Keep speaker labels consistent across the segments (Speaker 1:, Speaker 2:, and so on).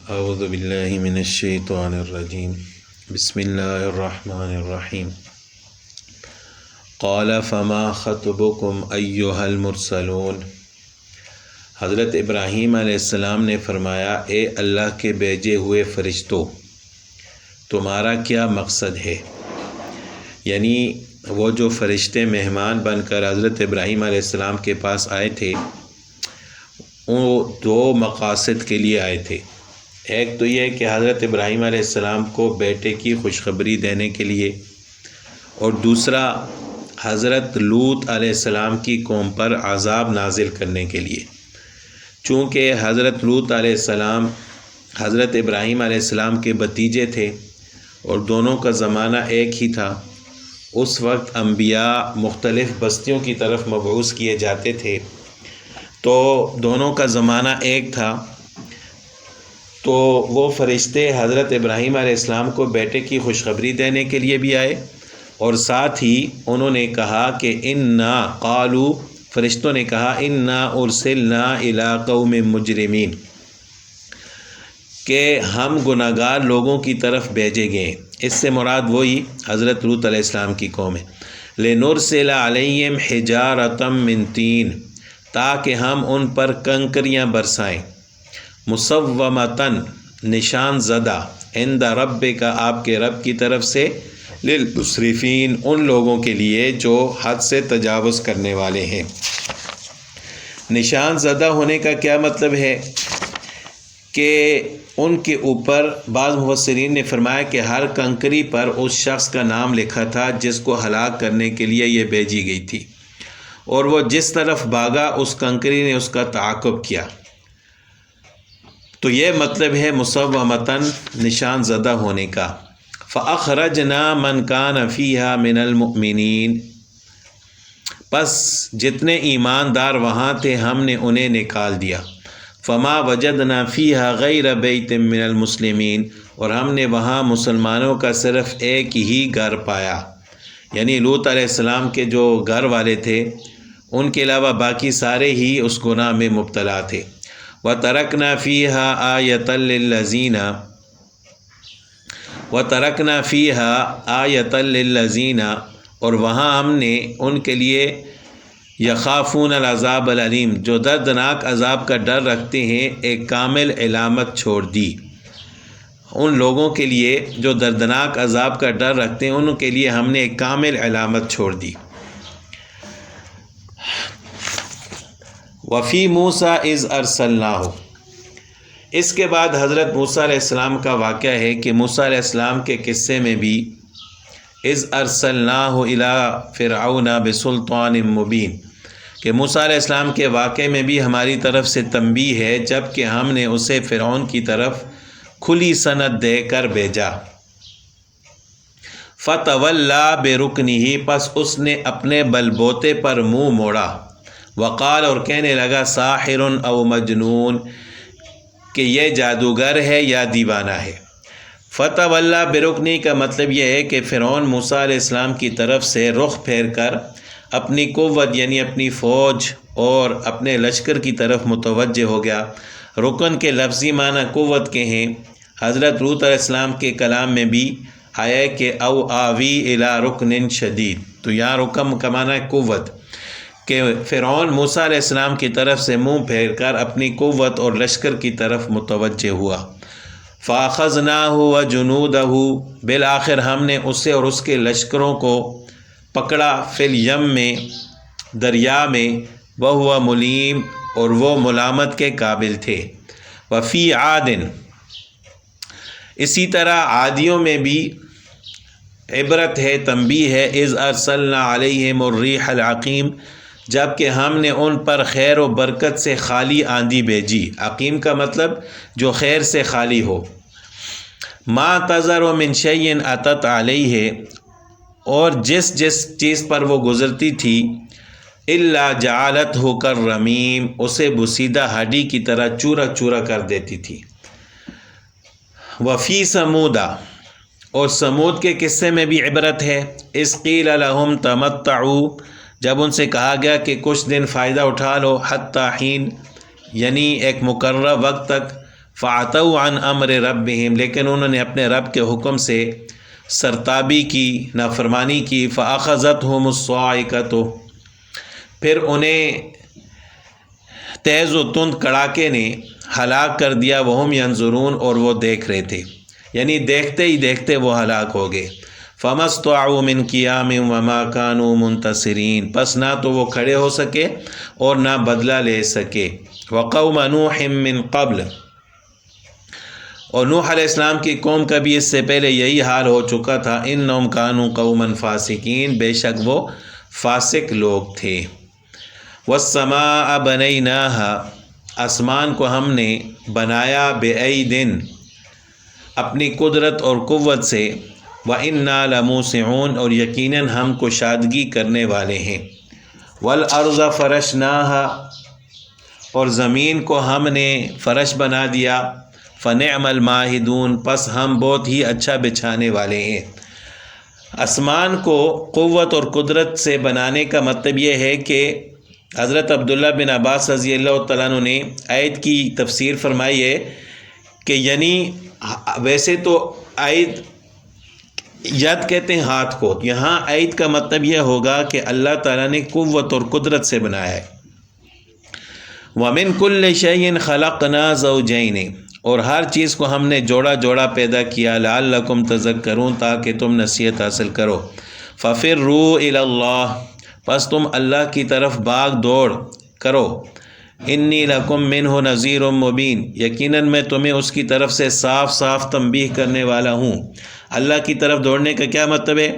Speaker 1: اعوذ باللہ من الشیطان الرجیم بسم اللہ الرحمن الرحیم قال فما خطبکم ایھا المرسلون۔ حضرت ابراہیم علیہ السلام نے فرمایا، اے اللہ کے بھیجے ہوئے فرشتوں، تمہارا کیا مقصد ہے؟ یعنی وہ جو فرشتے مہمان بن کر حضرت ابراہیم علیہ السلام کے پاس آئے تھے، وہ دو مقاصد کے لیے آئے تھے۔ ایک تو یہ کہ حضرت ابراہیم علیہ السلام کو بیٹے کی خوشخبری دینے کے لیے، اور دوسرا حضرت لوط علیہ السلام کی قوم پر عذاب نازل کرنے کے لیے۔ چونکہ حضرت لوط علیہ السلام حضرت ابراہیم علیہ السلام کے بھتیجے تھے اور دونوں کا زمانہ ایک ہی تھا، اس وقت انبیاء مختلف بستیوں کی طرف مبعوث کیے جاتے تھے، تو دونوں کا زمانہ ایک تھا، تو وہ فرشتے حضرت ابراہیم علیہ السلام کو بیٹے کی خوشخبری دینے کے لیے بھی آئے، اور ساتھ ہی انہوں نے کہا کہ فرشتوں نے کہا انا ارسلنا الی قوم مجرمین، کہ ہم گناہگار لوگوں کی طرف بھیجے گئے۔ اس سے مراد وہی حضرت لوط علیہ السلام کی قوم ہے۔ لنرسل علیہم حجارۃ من طین، تاکہ ہم ان پر کنکریاں برسائیں، مصومتاً نشان زدہ، عند ربک، آپ کے رب کی طرف سے، للمسرفین، ان لوگوں کے لیے جو حد سے تجاوز کرنے والے ہیں۔ نشان زدہ ہونے کا کیا مطلب ہے؟ کہ ان کے اوپر بعض مفسرین نے فرمایا کہ ہر کنکری پر اس شخص کا نام لکھا تھا جس کو ہلاک کرنے کے لیے یہ بھیجی گئی تھی، اور وہ جس طرف بھاگا اس کنکری نے اس کا تعاقب کیا۔ تو یہ مطلب ہے مصومتاً، نشان زدہ ہونے کا۔ فَأَخْرَجْنَا مَنْ كَانَ فِيهَا مِنَ الْمُؤْمِنِينَ، پس جتنے ایماندار وہاں تھے ہم نے انہیں نکال دیا۔ فَمَا وَجَدْنَا فِيهَا غَيْرَ بَيْتٍ مِّنَ الْمُسْلِمِينَ، اور ہم نے وہاں مسلمانوں کا صرف ایک ہی گھر پایا، یعنی لوط علیہ السلام کے جو گھر والے تھے ان کے علاوہ باقی سارے ہی اس گناہ میں مبتلا تھے۔ وَتَرَكْنَا فِيهَا آيَةً لِلَّذِينَ اور وہاں ہم نے ان کے لیے یخافون العذاب العلیم، جو دردناک عذاب کا ڈر رکھتے ہیں، ایک کامل علامت چھوڑ دی۔ ان لوگوں کے لیے جو دردناک عذاب کا ڈر رکھتے ہیں ان کے لیے ہم نے ایک کامل علامت چھوڑ دی۔ وفی موسیٰ اذ ارسلناہ، اس کے بعد حضرت موسیٰ علیہ السلام کا واقعہ ہے کہ موسیٰ علیہ السلام کے قصے میں بھی اذ ارسلناہ الی فرعون بسلطان مبین، کہ موسیٰ علیہ السلام کے واقعے میں بھی ہماری طرف سے تنبیہ ہے، جب کہ ہم نے اسے فرعون کی طرف کھلی سند دے کر بھیجا۔ فتولیٰ برکنہ، پس اس نے اپنے بل بوتے پر منہ موڑا۔ وقال، اور کہنے لگا، ساحر او مجنون، کہ یہ جادوگر ہے یا دیوانہ ہے۔ فتولیٰ برکنہ کا مطلب یہ ہے کہ فرعون موسیٰ علیہ السلام کی طرف سے رخ پھیر کر اپنی قوت یعنی اپنی فوج اور اپنے لشکر کی طرف متوجہ ہو گیا۔ رکن کے لفظی معنی قوت کے ہیں۔ حضرت لوط علیہ السلام کے کلام میں بھی آیا کہ او آوی الی رکن شدید، تو یہاں رکن کا معنی ہے قوت، کہ فرعون موسیٰ علیہ السلام کی طرف سے منہ پھیر کر اپنی قوت اور لشکر کی طرف متوجہ ہوا۔ فَأَخَذْنَاهُ وَجُنُودَهُ، بالآخر ہم نے اسے اور اس کے لشکروں کو پکڑا، فی الیم میں، دریا میں، وَهُوَ ملیم، اور وہ ملامت کے قابل تھے۔ وفی عاد، اسی طرح عادیوں میں بھی عبرت ہے، تنبیہ ہے۔ اذ ارسلنا علیہم الریح العقیم، جب کہ ہم نے ان پر خیر و برکت سے خالی آندھی بھیجی۔ عقیم کا مطلب جو خیر سے خالی ہو۔ ما تذر من شیء اتت علیہ، اور جس چیز پر وہ گزرتی تھی، الا جعلتہ کالرمیم، اسے بسیدہ ہڈی کی طرح چورا چورا کر دیتی تھی۔ وفی سمودا، اور سمود کے قصے میں بھی عبرت ہے۔ اذ قیل لہم تمتعوا، جب ان سے کہا گیا کہ کچھ دن فائدہ اٹھا لو، حتی حین، یعنی ایک مقررہ وقت تک، فعتوا عن امر ربہم، لیکن انہوں نے اپنے رب کے حکم سے سرتابی کی، نافرمانی کی. فاخذتہم الصاعقۃ، پھر انہیں تیز و تند کڑاکے نے ہلاک کر دیا. وہم ینظرون، اور وہ دیکھ رہے تھے، یعنی دیکھتے ہی دیکھتے وہ ہلاک ہو گئے. فما استطاعوا من قیام وما كانوا منتصرین، پس نہ تو وہ کھڑے ہو سکے اور نہ بدلہ لے سکے. وقوم نوح من قبل، اور نوح علیہ السلام کی قوم کا بھی اس سے پہلے یہی حال ہو چکا تھا. انہم کانوا قوما فاسقین، بے شک وہ فاسق لوگ تھے. والسماء بنیناها، آسمان کو ہم نے بنایا بأید، اپنی قدرت اور قوت سے. وَإِنَّا لَمُوسِعُونَ، اور یقیناً ہم کشادگی کرنے والے ہیں. وَالْأَرْضَ فَرَشْنَاهَا، اور زمین کو ہم نے فرش بنا دیا. فَنِعْمَ الْمَاهِدُونَ، پس ہم بہت ہی اچھا بچھانے والے ہیں. آسمان کو قوت اور قدرت سے بنانے کا مطلب یہ ہے کہ حضرت عبداللہ بن عباس رضی اللہ تعالیٰ عنہ نے آیت کی تفسیر فرمائی ہے کہ یعنی ویسے تو آیت ید کہتے ہیں ہاتھ کو، یہاں آیت کا مطلب یہ ہوگا کہ اللہ تعالیٰ نے قوت اور قدرت سے بنایا ہے. وَمِن كُلِّ شَيْءٍ خَلَقْنَا زَوْجَيْنِ، اور ہر چیز کو ہم نے جوڑا جوڑا پیدا کیا. لَعَلَّكُمْ تَذَكَّرُونَ، تاکہ تم نصیحت حاصل کرو. فَفِرُّوا إِلَى اللَّهِ، پس تم اللہ کی طرف بھاگ دوڑ کرو. انی لکم منہ نذیر مبین، یقیناً میں تمہیں اس کی طرف سے صاف صاف تنبیہ کرنے والا ہوں. اللہ کی طرف دوڑنے کا کیا مطلب ہے؟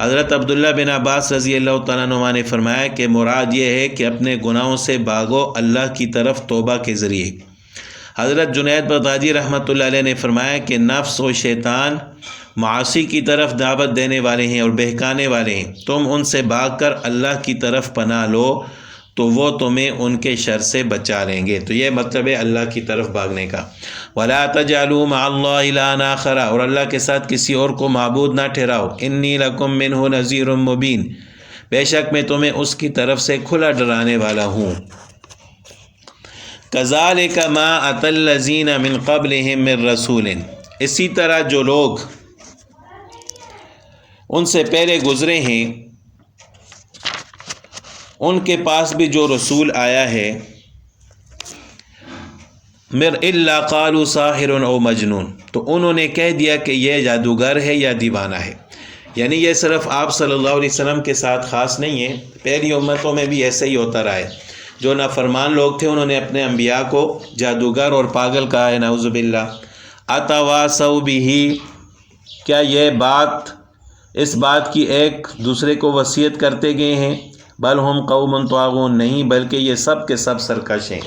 Speaker 1: حضرت عبداللہ بن عباس رضی اللہ تعالیٰ عنہ نے فرمایا کہ مراد یہ ہے کہ اپنے گناہوں سے بھاگو اللہ کی طرف توبہ کے ذریعے. حضرت جنید بغدادی رحمۃ اللہ علیہ نے فرمایا کہ نفس و شیطان معاصی کی طرف دعوت دینے والے ہیں اور بہکانے والے ہیں. تم ان سے بھاگ کر اللہ کی طرف پناہ لو تو وہ تمہیں ان کے شر سے بچا لیں گے. تو یہ مطلب ہے اللہ کی طرف بھاگنے کا. وَلَا تَجْعَلُوا مَعَ اللَّهِ إِلَٰهًا آخَرَ، اور اللہ کے ساتھ کسی اور کو معبود نہ ٹھہراؤ. انی لکم منہ نذیر مبین، بے شک میں تمہیں اس کی طرف سے کھلا ڈرانے والا ہوں. كَذَٰلِكَ مَا أَتَى الَّذِينَ مِن قَبْلِهِم مِّن رَّسُولٍ، اسی طرح جو لوگ ان سے پہلے گزرے ہیں ان کے پاس بھی جو رسول آیا ہے، مِرْ إِلَّا قَالُوا سَاحِرٌ أَوْ مَجْنُونٌ، تو انہوں نے کہہ دیا کہ یہ جادوگر ہے یا دیوانہ ہے. یعنی یہ صرف آپ صلی اللہ علیہ وسلم کے ساتھ خاص نہیں ہے، پہلی امتوں میں بھی ایسے ہی ہوتا رہا ہے. جو نافرمان لوگ تھے انہوں نے اپنے انبیاء کو جادوگر اور پاگل کہا ہے، نعوذ باللہ. أَتَوَاصَوْا بِهِ، کیا یہ بات اس بات کی ایک دوسرے کو وصیت کرتے گئے ہیں؟ بل ہم قوم طاغون، نہیں بلکہ یہ سب کے سب سرکش ہیں.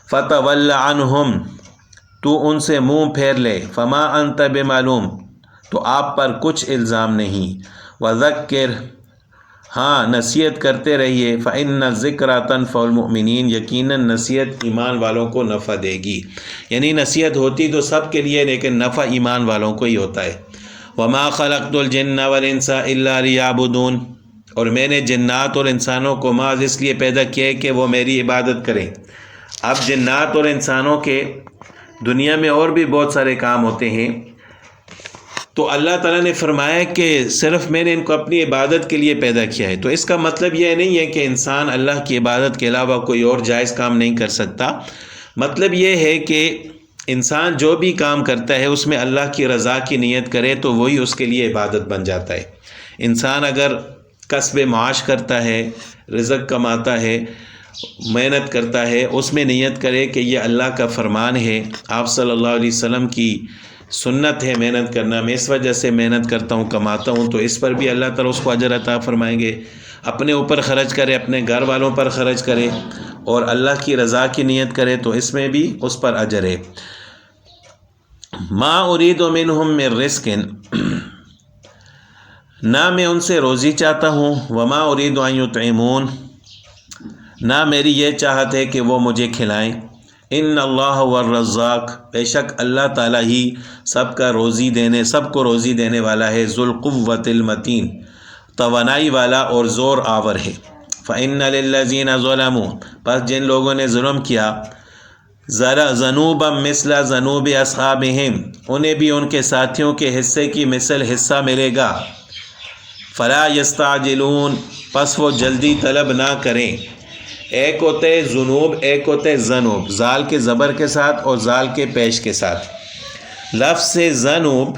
Speaker 1: فتول عنہم، تو ان سے منہ پھیر لے. فما انت بمعلوم، تو آپ پر کچھ الزام نہیں. وذکر، ہاں نصیحت کرتے رہیے. فإن الذکر تنفع المؤمنین، یقیناً نصیحت ایمان والوں کو نفع دے گی. یعنی نصیحت ہوتی تو سب کے لیے لیکن نفع ایمان والوں کو ہی ہوتا ہے. وما خلقت الجن والانس الا لیعبدون، اور میں نے جنات اور انسانوں کو محض اس لیے پیدا کیا ہے کہ وہ میری عبادت کریں. اب جنات اور انسانوں کے دنیا میں اور بھی بہت سارے کام ہوتے ہیں، تو اللہ تعالیٰ نے فرمایا کہ صرف میں نے ان کو اپنی عبادت کے لیے پیدا کیا ہے. تو اس کا مطلب یہ نہیں ہے کہ انسان اللہ کی عبادت کے علاوہ کوئی اور جائز کام نہیں کر سکتا. مطلب یہ ہے کہ انسان جو بھی کام کرتا ہے اس میں اللہ کی رضا کی نیت کرے تو وہی اس کے لیے عبادت بن جاتا ہے. انسان اگر کسب معاش کرتا ہے، رزق کماتا ہے، محنت کرتا ہے، اس میں نیت کرے کہ یہ اللہ کا فرمان ہے، آپ صلی اللہ علیہ وسلم کی سنت ہے محنت کرنا، میں اس وجہ سے محنت کرتا ہوں، کماتا ہوں، تو اس پر بھی اللہ تعالیٰ اس کو اجر عطا فرمائیں گے. اپنے اوپر خرچ کرے، اپنے گھر والوں پر خرچ کرے اور اللہ کی رضا کی نیت کرے تو اس میں بھی اس پر اجر ہے. ما ارید منہم من رزق، نہ میں ان سے روزی چاہتا ہوں. وما ارید ان یطعمون، نہ میری یہ چاہت ہے کہ وہ مجھے کھلائیں. ان اللہ هو الرزاق، بے شک اللہ تعالیٰ ہی سب کو روزی دینے والا ہے. ذو القوۃ المتین، توانائی والا اور زور آور ہے. فإن للذین ظلموا، پس جن لوگوں نے ظلم کیا، ذنوبا مثل ذنوب اصحابہم، انہیں بھی ان کے ساتھیوں کے حصے کی مثل حصہ ملے گا۔ فلا یستعجلون، پس وہ جلدی طلب نہ کریں۔ ایک ہوتے ذنوب، ایک ہوتے ذنوب، زال کے زبر کے ساتھ اور زال کے پیش کے ساتھ۔ لفظ ذنوب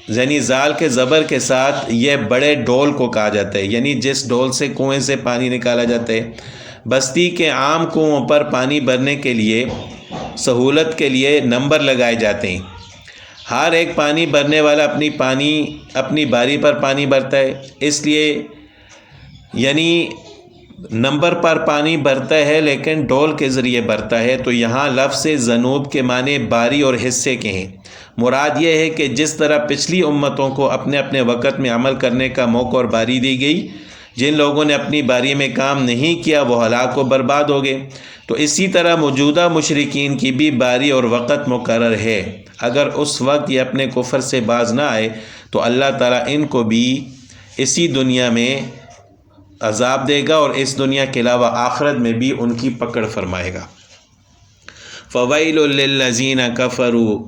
Speaker 1: یعنی زال کے زبر کے ساتھ یہ بڑے ڈول کو کہا جاتا ہے، یعنی جس ڈول سے کنویں سے پانی نکالا جاتا ہے۔ بستی کے عام کنووں پر پانی بھرنے کے لیے سہولت کے لیے نمبر لگائے جاتے ہیں۔ ہر ایک پانی بھرنے والا اپنی باری پر پانی بھرتا ہے، اس لیے یعنی نمبر پر پانی بھرتا ہے لیکن ڈول کے ذریعے بھرتا ہے۔ تو یہاں لفظ ذنوب کے معنی باری اور حصے کے ہیں۔ مراد یہ ہے کہ جس طرح پچھلی امتوں کو اپنے اپنے وقت میں عمل کرنے کا موقع اور باری دی گئی، جن لوگوں نے اپنی باری میں کام نہیں کیا وہ ہلاک و برباد ہو گئے، تو اسی طرح موجودہ مشرکین کی بھی باری اور وقت مقرر ہے۔ اگر اس وقت یہ اپنے کفر سے باز نہ آئے تو اللہ تعالیٰ ان کو بھی اسی دنیا میں عذاب دے گا اور اس دنیا کے علاوہ آخرت میں بھی ان کی پکڑ فرمائے گا۔ فَوَيْلٌ لِّلَّذِينَ كَفَرُوا،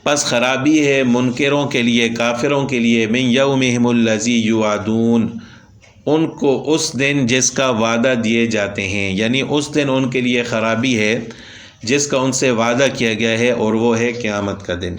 Speaker 1: پس خرابی ہے منکروں کے لیے، کافروں کے لیے، مِن يَوْمِهِمُ الَّذِي يُوعَدُونَ، ان کو اس دن جس کا وعدہ دیے جاتے ہیں، یعنی اس دن ان کے لیے خرابی ہے جس کا ان سے وعدہ کیا گیا ہے، اور وہ ہے قیامت کا دن۔